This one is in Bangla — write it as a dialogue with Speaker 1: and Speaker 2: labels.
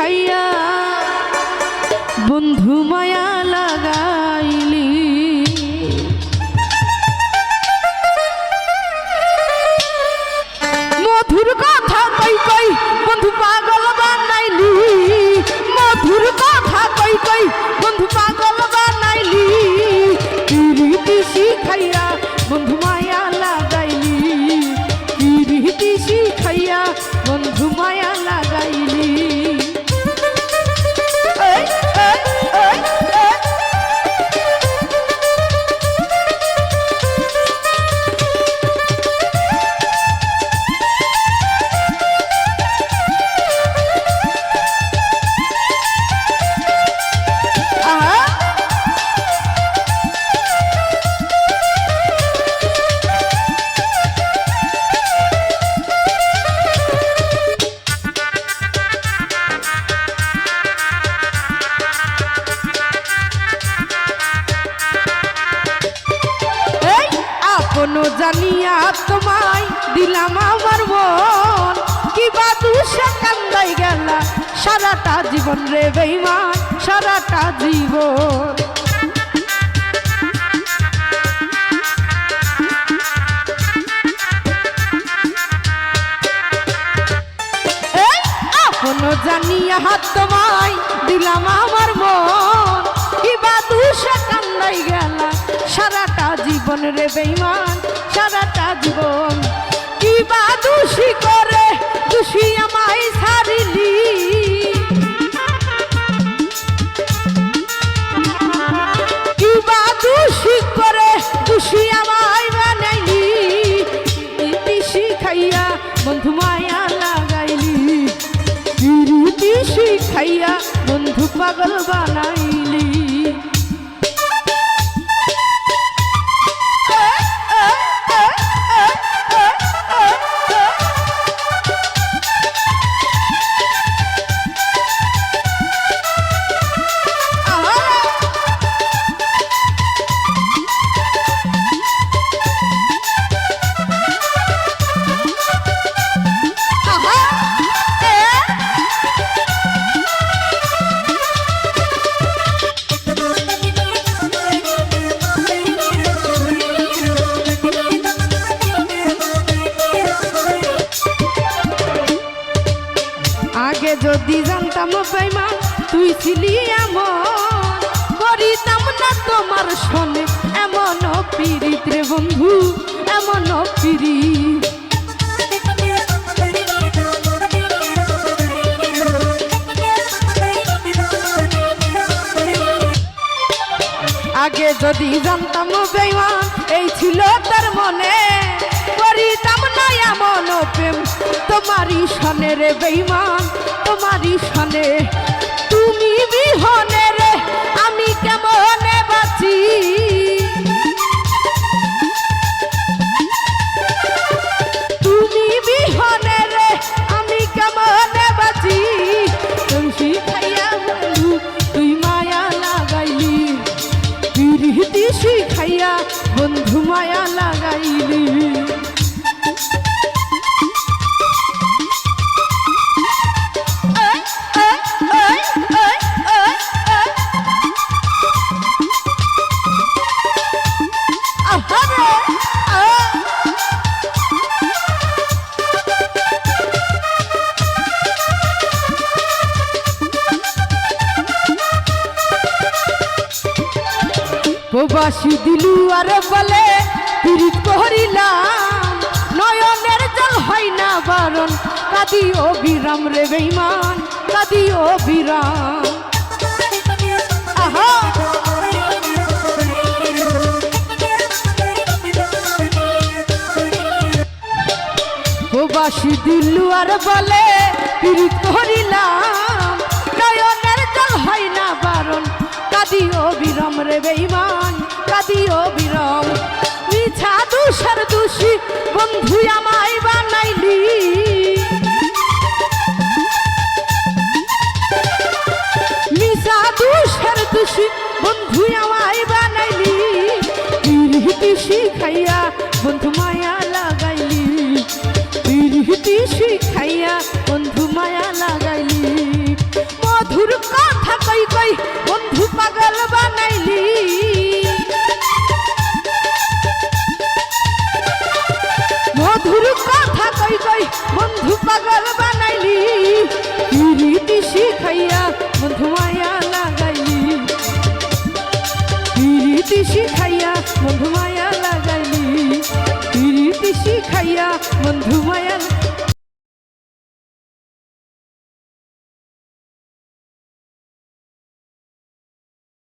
Speaker 1: শিখাইয়া বন্ধু মায়া লাগাইলি। মধুর কথা কই কই বন্ধু পাগল বানাইলি, মধুর কথা কই কই বন্ধু পাগল বানাইলি। প্রীতি শিখাইয়া বন্ধু মায়া লাগাইলি, প্রীতি শিখাইয়া বন্ধু মায়া লাগাইলি। কোনো জানিয়া তোমায় দিলাম আমার মন, কিবা দুষে কান্দাই গেলা সারাটা জীবন রে বেঈমান, সারাটা জীবন। কোনো জানিয়া তোমায় দিলাম আমার মন, কিবা দুষে কান্দাই গেলা সারাটা জীবন রে বেঈমান, সারাটা জীবন। কিবা দোষী করে দোষী আমায় ছাড়িলি, কিবা দোষী করে দোষী আমায় বানাইলি। প্রীতি শিখাইয়া বন্ধু মায়া লাগাইলি, প্রীতি শিখাইয়া বন্ধু পাগল বানাইলি। আগে যদি জানতাম বেঈমান তুই ছিলি এমন, করিতাম না তোমার সনে এমন পীড়িত রে বন্ধু, এমন পীড়িত। আগে যদি জানতাম বেঈমান এই ছিল তার মনে, করিতাম না এমন প্রেম তোমারই সনে রে বেঈমান, তোমারই সনে। তুমি বিহনে রে আমি কেমনে বাঁচি, তুমি বিহনে রে আমি কেমনে বাঁচি। তুমি শিখাইয়া বন্ধু তুই মায়া লাগাইলি, প্রীতি শিখাইয়া বন্ধু মায়া লাগাইলি। প্রবাসী দিলু আর বলে পীড়িত করিলাম, নয়নের জল হয় না বারণ, কাঁদি অবিরাম রে বেঈমান, কাঁদি অবিরাম। প্রবাসী দিলু আর বলে পীড়িত করিলাম, নয়নের জল হয় না বারণ, কাঁদি অবিরাম রে বেঈমান, কাঁদি অবিরাম। মিছা দোষের দোষী বন্ধু আমায় বানাইলি, মিছা দোষের দোষী বন্ধু আমায় বানাইলি। প্রীতি শিখাইয়া বন্ধু মায়া লাগাইলি, প্রীতি শিখাইয়া বন্ধু মায়া লাগাইলি। কই বন্ধু পাগল বানাইলি মধুর কথা কই কই বন্ধু পাগল বানাইলি পিরিতি শিখাইয়া বন্ধু মায়া লাগাইলি পিরিতি শিখাইয়া বন্ধু মায়া লাগাইলি পিরিতি শিখাইয়া বন্ধু মায়া